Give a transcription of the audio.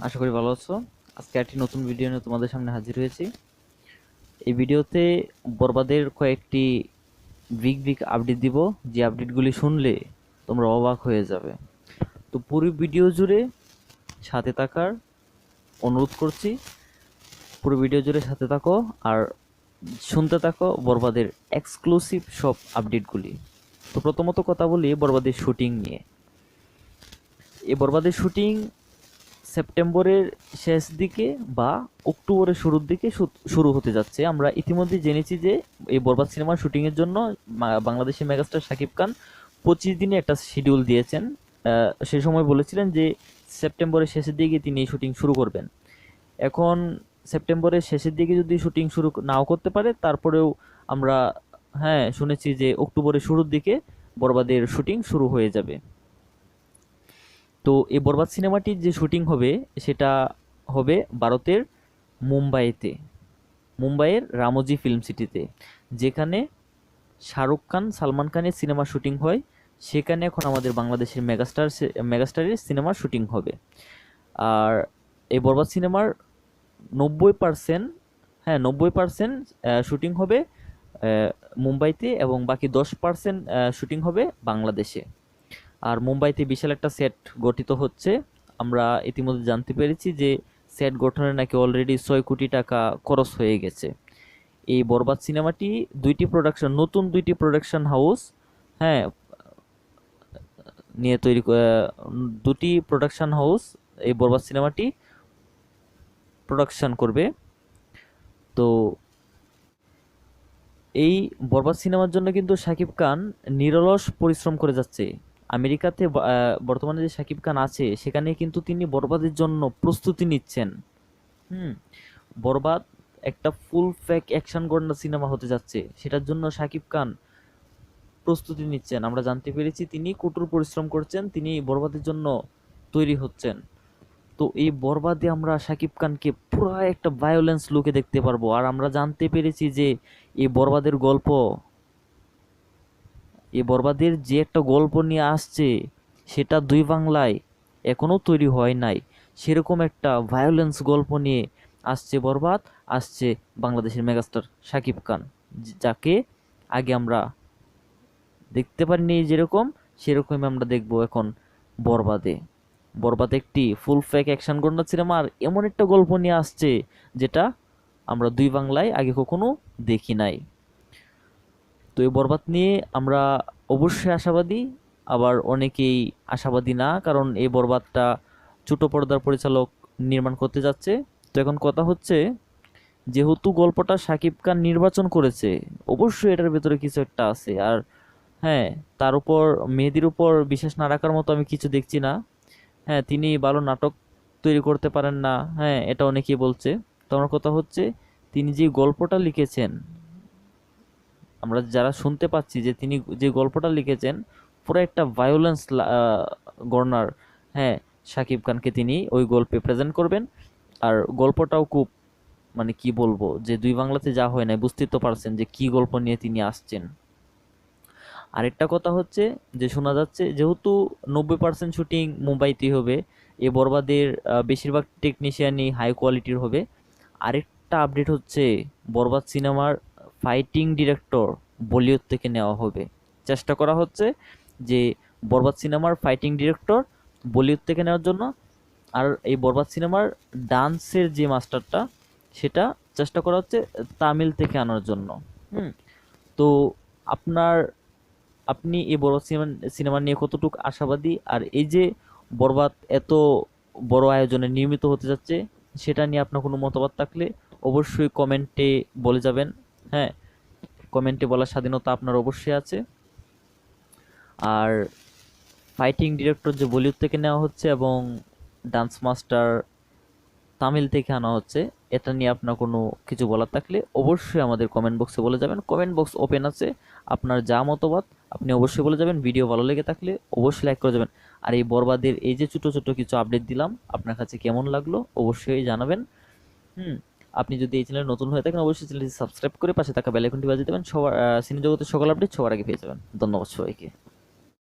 আশা করি ভালো আছো। আজকে একটি নতুন ভিডিও নিয়ে তোমাদের সামনে হাজির হয়েছি। এই ভিডিওতে বরবাদের কয়েকটি বিগ বিগ আপডেট দিব, যে আপডেটগুলি শুনলে তোমরা অবাক হয়ে যাবে। তো পুরো ভিডিও জুড়ে সাথে থাকার অনুরোধ করছি। পুরো ভিডিও জুড়ে সাথে থাকো আর শুনতে থাকো বরবাদের এক্সক্লুসিভ সব আপডেটগুলি। তো প্রথমত কথা বলি বরবাদের শুটিং নিয়ে। এই বরবাদের শুটিং সেপ্টেম্বরের শেষ দিকে বা অক্টোবরের শুরুর দিকে শুরু হতে যাচ্ছে। আমরা ইতিমধ্যে জেনেছি যে এই বরবাদ সিনেমার শুটিংয়ের জন্য বাংলাদেশি মেগাস্টার শাকিব খান 25 দিনে একটা শিডিউল দিয়েছেন। সে সময় বলেছিলেন যে সেপ্টেম্বরের শেষের দিকে তিনি এই শুটিং শুরু করবেন। এখন সেপ্টেম্বরের শেষের দিকে যদি শুটিং শুরু নাও করতে পারে, তারপরেও আমরা শুনেছি যে অক্টোবরের শুরুর দিকে বরবাদের শুটিং শুরু হয়ে যাবে। তো এই বরবাদ সিনেমাটির যে শুটিং হবে সেটা হবে ভারতের মুম্বাইতে, মুম্বাইয়ের রামোজি ফিল্ম সিটিতে, যেখানে শাহরুখ খান সালমান খানের সিনেমা শুটিং হয়। সেখানে এখন আমাদের বাংলাদেশের মেগাস্টারের সিনেমা শুটিং হবে। আর এই বরবাদ সিনেমার 90%, 90% শুটিং হবে মুম্বাইতে, এবং বাকি 10% শুটিং হবে বাংলাদেশে। আর মুম্বাইতে বিশাল একটা সেট গঠিত হচ্ছে। আমরা ইতিমধ্যে জানতে পেরেছি যে সেট গঠনে নাকি অলরেডি 6 কোটি টাকা খরচ হয়ে গেছে। এই বরবাদ সিনেমাটি নতুন দুইটি প্রোডাকশন হাউস হ্যাঁ নিয়ে তৈরি দুটি প্রোডাকশন হাউস এই বরবাদ সিনেমাটি প্রোডাকশন করবে। তো এই বরবাদ সিনেমার জন্য কিন্তু শাকিব খান নিরলস পরিশ্রম করে যাচ্ছে। আমেরিকাতে বর্তমানে যে শাকিব খান আছে সেখানে কিন্তু তিনি বরবাদের জন্য প্রস্তুতি নিচ্ছেন। হুম বরবাদ একটা ফুল ফ্যাক অ্যাকশন গন্ডা সিনেমা হতে যাচ্ছে, সেটার জন্য শাকিব খান প্রস্তুতি নিচ্ছেন। আমরা জানতে পেরেছি তিনি কঠোর পরিশ্রম করছেন, তিনি বরবাদের জন্য তৈরি হচ্ছেন। তো এই বরবাদে আমরা শাকিব খানকে পুরো একটা ভায়োলেন্স লুকে দেখতে পারবো। আর আমরা জানতে পেরেছি যে এই বরবাদের গল্প, এই বরবাদের যে একটা গল্প নিয়ে আসছে সেটা দুই বাংলায় এখনো তৈরি হয় নাই। সেরকম একটা ভায়োলেন্স গল্প নিয়ে আসছে বরবাদ, আসছে বাংলাদেশের মেগাস্টার শাকিব খান, যাকে আগে আমরা দেখতে পারিনি যেরকম, সেরকমই আমরা দেখবো এখন বরবাদে। বরবাদ একটি ফুল ফেক অ্যাকশন গন্ডা সিনেমা, আর এমন একটা গল্প নিয়ে আসছে যেটা আমরা দুই বাংলায় আগে কখনো দেখি নাই। তো এই বরবাদ নিয়ে আমরা অবশ্যই আশাবাদী, আবার অনেকেই আশাবাদী না, কারণ এই বরবাদটা ছোট পর্দার পরিচালক নির্মাণ করতে যাচ্ছে। তো এখন কথা হচ্ছে, যেহেতু গল্পটা শাকিব খান নির্বাচন করেছে, অবশ্যই এটার ভেতরে কিছু একটা আছে। আর তার উপর মেহেদীর উপর বিশ্বাস না রাখার মতো আমি কিছু দেখছি না। তিনি ভালো নাটক তৈরি করতে পারেন না, এটা অনেকেই বলছে। তো আমার কথা হচ্ছে, তিনি যে গল্পটা লিখেছেন, আমরা যারা শুনতে পাচ্ছি যে তিনি যে গল্পটা লিখেছেন পুরো একটা ভায়োলেন্স গর্নার। শাকিব খানকে তিনি ওই গল্পে প্রেজেন্ট করবেন। আর গল্পটাও খুব, মানে কি বলবো, যে দুই বাংলাতে যা হয় না, বুঝতেই তো পারছেন যে কি গল্প নিয়ে তিনি আসছেন। আরেকটা কথা হচ্ছে যে শোনা যাচ্ছে যেহেতু 90% শুটিং মুম্বাইতেই হবে, এ বরবাদের বেশিরভাগ টেকনিশিয়ানই হাই কোয়ালিটির হবে। আরেকটা আপডেট হচ্ছে বরবাদ সিনেমার ফাইটিং ডিরেক্টর বলিউড থেকে নেওয়া হবে। চেষ্টা করা হচ্ছে যে বরবাদ সিনেমার ফাইটিং ডিরেক্টর বলিউড থেকে নেওয়ার জন্য। আর এই বরবাদ সিনেমার ডান্সের যে মাস্টারটা, সেটা চেষ্টা করা হচ্ছে তামিল থেকে আনার জন্য। হুম তো আপনার আপনি এই বড় সিনেমা নিয়ে কতটুকু আশাবাদী? আর এই যে বরবাদ এত বড় আয়োজনে নির্মিত হতে যাচ্ছে, সেটা নিয়ে আপনার কোনো মতামত থাকলে অবশ্যই কমেন্টে বলে যাবেন। হ্যাঁ কমেন্টে বলার স্বাধীনতা আপনার অবশ্যই আছে। আর ফাইটিং ডিরেক্টর যে বলিউড থেকে নেওয়া হচ্ছে এবং ডান্স মাস্টার তামিল থেকে আনা হচ্ছে, এটা নিয়ে আপনার কোনো কিছু বলার থাকলে অবশ্যই আমাদের কমেন্ট বক্সে বলে যাবেন। কমেন্ট বক্স ওপেন আছে, আপনার যা মতবাদ আপনি অবশ্যই বলে যাবেন। ভিডিও ভালো লেগে থাকলে অবশ্যই লাইক করে যাবেন। আর এই বরবাদের এই যে ছোট ছোট কিছু আপডেট দিলাম, আপনার কাছে কেমন লাগলো অবশ্যই জানাবেন। হুম আপনি যদি এই চ্যানেলে নতুন হয়ে থাকেন অবশ্যই চ্যানেলটি সাবস্ক্রাইব করে পাশে থাকা বেল আইকনটি বাজিয়ে দেবেন। সবার সিনে জগতের সকল আপডেট সবার আগে পেয়ে যাবেন। ধন্যবাদ সবাইকে।